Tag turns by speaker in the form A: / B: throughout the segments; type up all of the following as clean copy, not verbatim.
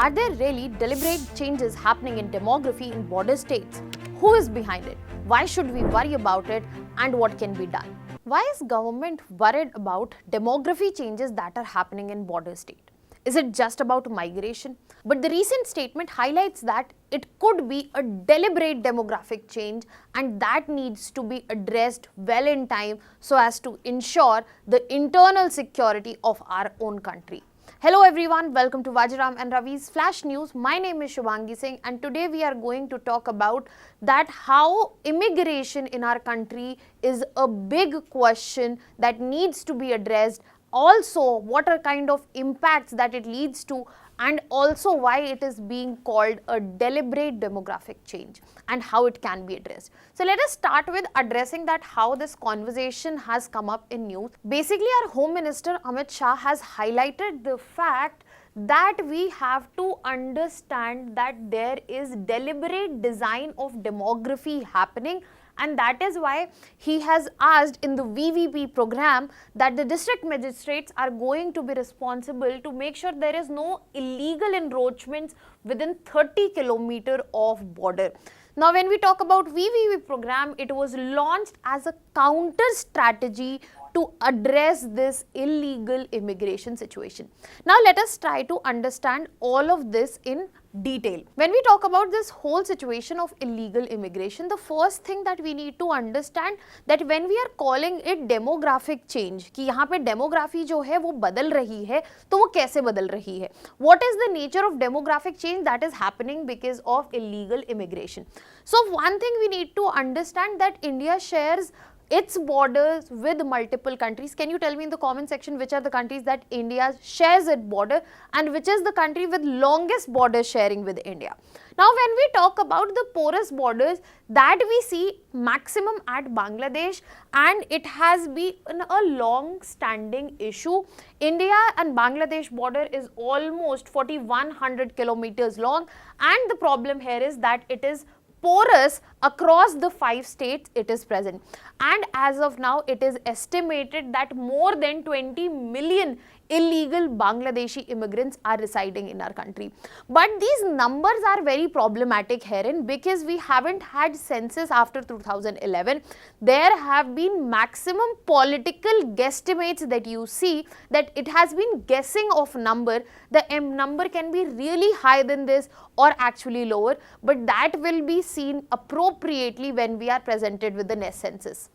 A: Are there really deliberate changes happening in demography in border states? Who is behind it? Why should we worry about it, and what can be done? Why is government worried about demography changes that are happening in border state? Is it just about migration? But the recent statement highlights that it could be a deliberate demographic change, and that needs to be addressed well in time so as to ensure the internal security of our own country. Hello everyone, welcome to Vajiram and Ravi's Flash News. My name is Shubhangi Singh, and today we are going to talk about that how immigration in our country is a big question that needs to be addressed. Also, what are kind of impacts that it leads to, and also why it is being called a deliberate demographic change and how it can be addressed. So let us start with addressing that how this conversation has come up in news. Basically, our Home Minister Amit Shah has highlighted the fact that we have to understand that there is deliberate design of demography happening, and that is why he has asked in the VVP program that the district magistrates are going to be responsible to make sure there is no illegal encroachments within 30 kilometers of border. Now, when we talk about VVP program, it was launched as a counter strategy to address this illegal immigration situation. Now, let us try to understand all of this in detail. When we talk about this whole situation of illegal immigration, the first thing that we need to understand that when we are calling it demographic change, कि यहाँ पे demography जो है वो बदल रही है, तो वो कैसे बदल रही है? What is the nature of demographic change that is happening because of illegal immigration? So one thing we need to understand that India shares its borders with multiple countries. Can you tell me in the comment section which are the countries that India shares its border and which is the country with longest border sharing with India? Now, when we talk about the porous borders, that we see maximum at Bangladesh, and it has been a long-standing issue. India and Bangladesh border is almost 4,100 kilometers long, and the problem here is that it is porous across the 5 states it is present, and as of now it is estimated that more than 20 million illegal Bangladeshi immigrants are residing in our country. But these numbers are very problematic herein because we haven't had census after 2011. There have been maximum political guesstimates that you see that it has been guessing of number. The number can be really high than this or actually lower, but that will be seen appropriately when we are presented with the next census.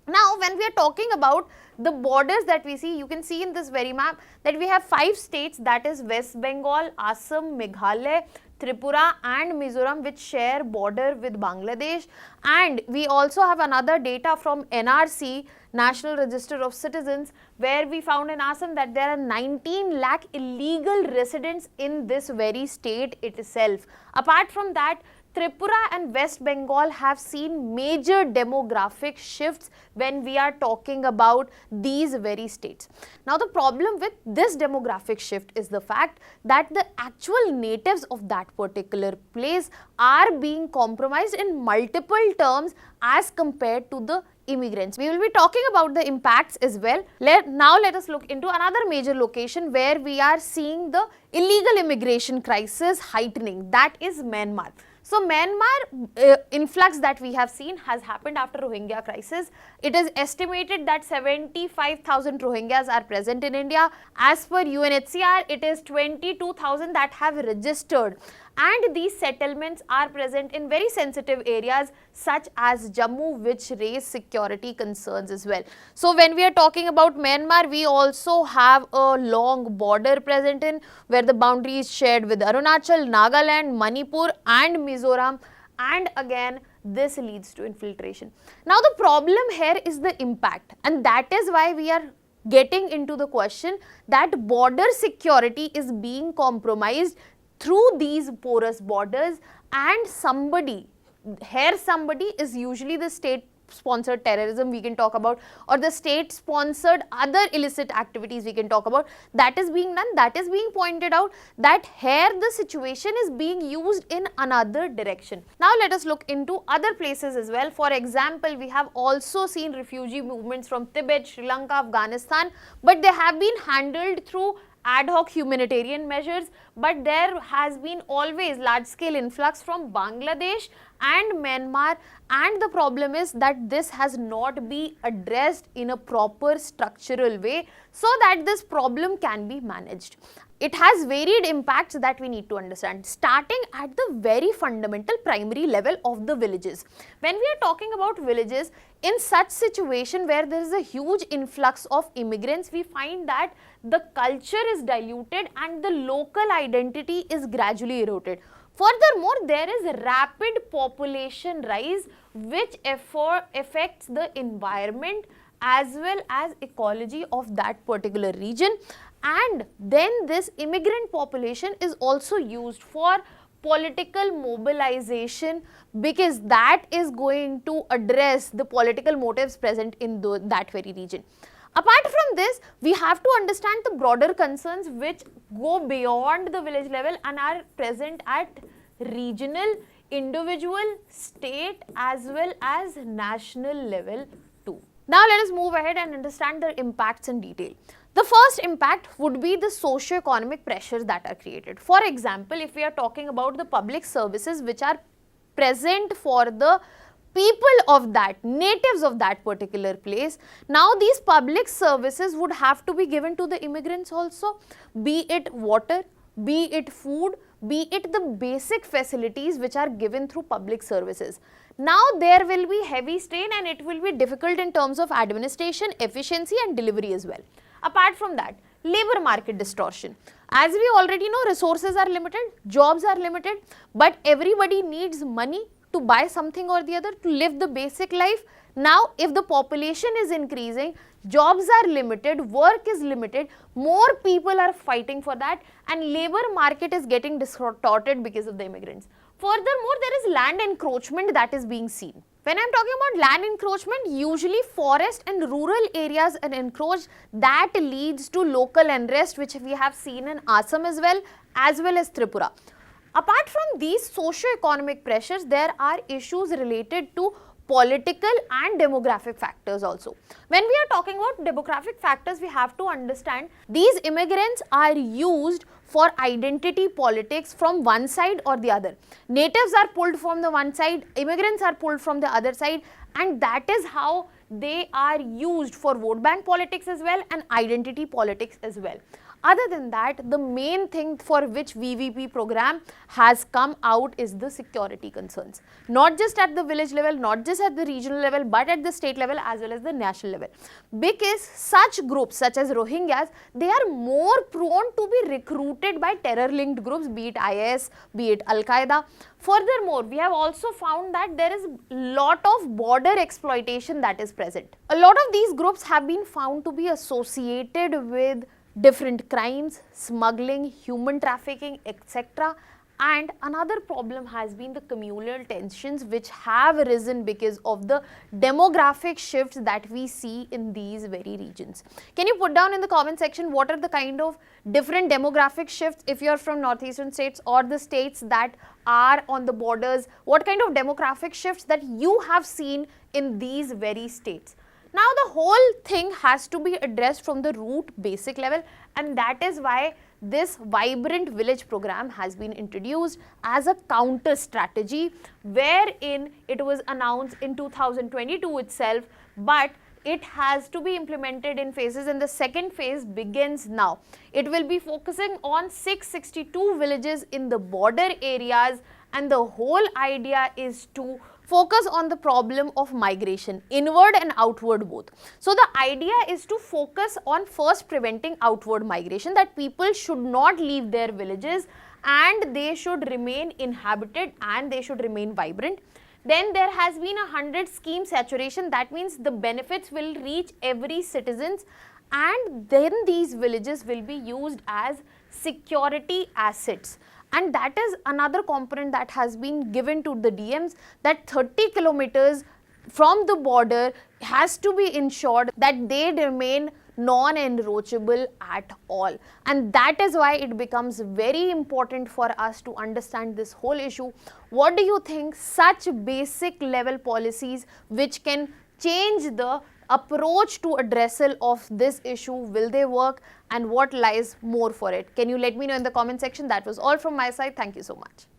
A: Now, when we are talking about the borders that we see, you can see in this very map that we have 5 states, that is West Bengal, Assam, Meghalaya, Tripura and Mizoram, which share border with Bangladesh. And we also have another data from NRC, National Register of Citizens, where we found in Assam that there are 19 lakh illegal residents in this very state itself. Apart from that, Tripura and West Bengal have seen major demographic shifts when we are talking about these very states. Now, the problem with this demographic shift is the fact that the actual natives of that particular place are being compromised in multiple terms as compared to the immigrants. We will be talking about the impacts as well. Now let us look into another major location where we are seeing the illegal immigration crisis heightening, that is Myanmar. So, Myanmar influx that we have seen has happened after Rohingya crisis. It is estimated that 75,000 Rohingyas are present in India. As per UNHCR, it is 22,000 that have registered. And these settlements are present in very sensitive areas such as Jammu, which raise security concerns as well. So, when we are talking about Myanmar, we also have a long border present in where the boundary is shared with Arunachal, Nagaland, Manipur and Mizoram, and again this leads to infiltration. Now, the problem here is the impact, and that is why we are getting into the question that border security is being compromised through these porous borders, and somebody is usually the state sponsored terrorism we can talk about, or the state sponsored other illicit activities we can talk about, that is being done, that is being pointed out, that here the situation is being used in another direction. Now let us look into other places as well. For example, we have also seen refugee movements from Tibet, Sri Lanka, Afghanistan, but they have been handled through ad hoc humanitarian measures, but there has been always large scale influx from Bangladesh and Myanmar, and the problem is that this has not been addressed in a proper structural way so that this problem can be managed. It has varied impacts that we need to understand, starting at the very fundamental primary level of the villages. When we are talking about villages, in such situation where there is a huge influx of immigrants, we find that the culture is diluted and the local identity is gradually eroded. Furthermore, there is rapid population rise which affects the environment as well as ecology of that particular region. And then this immigrant population is also used for political mobilization, because that is going to address the political motives present in that very region. Apart from this, we have to understand the broader concerns which go beyond the village level and are present at regional, individual, state as well as national level too. Now let us move ahead and understand the impacts in detail. The first impact would be the socio-economic pressures that are created. For example, if we are talking about the public services which are present for the people of that, natives of that particular place, now these public services would have to be given to the immigrants also, be it water, be it food, be it the basic facilities which are given through public services. Now there will be heavy strain and it will be difficult in terms of administration, efficiency and delivery as well. Apart from that, labor market distortion. As we already know, resources are limited, jobs are limited, but everybody needs money to buy something or the other to live the basic life. Now, if the population is increasing, jobs are limited, work is limited, more people are fighting for that, and labor market is getting distorted because of the immigrants. Furthermore, there is land encroachment that is being seen. When I am talking about land encroachment, usually forest and rural areas are encroached. That leads to local unrest, which we have seen in Assam as well as Tripura. Apart from these socio-economic pressures, there are issues related to political and demographic factors also. When we are talking about demographic factors, we have to understand these immigrants are used for identity politics from one side or the other. Natives are pulled from the one side, immigrants are pulled from the other side, and that is how they are used for vote bank politics as well and identity politics as well. Other than that, the main thing for which VVP program has come out is the security concerns. Not just at the village level, not just at the regional level, but at the state level as well as the national level. Because such groups such as Rohingyas, they are more prone to be recruited by terror-linked groups, be it IS, be it Al-Qaeda. Furthermore, we have also found that there is a lot of border exploitation that is present. A lot of these groups have been found to be associated with different crimes, smuggling, human trafficking, etc. And another problem has been the communal tensions which have arisen because of the demographic shifts that we see in these very regions. Can you put down in the comment section what are the kind of different demographic shifts if you are from northeastern states or the states that are on the borders, what kind of demographic shifts that you have seen in these very states? Now the whole thing has to be addressed from the root basic level, and that is why this Vibrant Village program has been introduced as a counter strategy, wherein it was announced in 2022 itself, but it has to be implemented in phases and the second phase begins now. It will be focusing on 662 villages in the border areas, and the whole idea is to focus on the problem of migration, inward and outward both. So the idea is to focus on first preventing outward migration, that people should not leave their villages and they should remain inhabited and they should remain vibrant. Then there has been 100 scheme saturation, that means the benefits will reach every citizens, and then these villages will be used as security assets. And that is another component that has been given to the DMs, that 30 kilometers from the border has to be ensured that they remain non-encroachable at all. And that is why it becomes very important for us to understand this whole issue. What do you think such basic level policies which can change the approach to addressal of this issue, will they work, and what lies more for it? Can you let me know in the comment section? That was all from my side. Thank you so much.